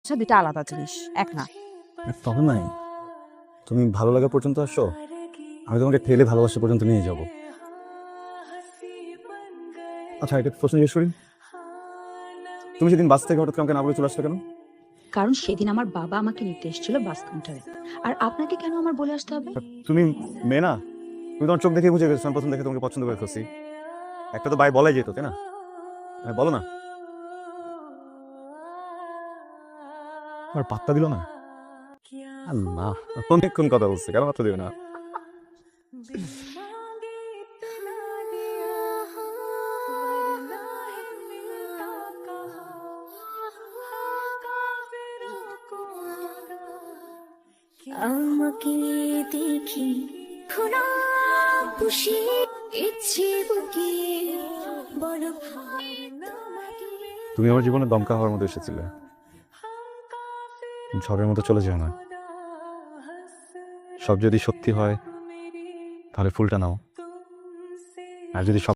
আচ্ছা, দুইটা আলাদা জিনিস, এক না। তখন নাই, তুমি ভালো লাগা পর্যন্ত আসো, আমি তোমাকে ঠেলে ভালোবাসা পর্যন্ত নিয়ে যাব। আচ্ছা, এটা প্রশ্ন জিজ্ঞেস করি, তুমি সেদিন বাস থেকে হঠাৎ আমাকে না বলে চলে আসলে কেন? কারণ সেদিন আমার বাবা আমাকে নিতে এসেছিল বাস কাউন্টারে। আর আপনাকে কেন আমার বলে আসতে হবে? তুমি মেয়ে না, তুমি তোমার চোখ দেখে বুঝে গেছো আমি প্রথম দেখে তোমাকে পছন্দ করে ফেলছি। একটা তো বাই বলাই যেত, তাই না? হ্যাঁ, বলো না। আর পাত্তা দিল না। আল্লাহ, অনেকক্ষণ কথা বলছে, কেন পাত্তা দিবে না? আমাকে দেখি খোলা খুশি ইচ্ছে বুকে বড় ভাই তোমাকে। তুমি আমার জীবনে দমকা হওয়ার মতো এসেছিলে, ঝড়ের মতো চলে যেও না। সব যদি সত্যি হয় তাহলে ফুলটা নাও, আর যদি সব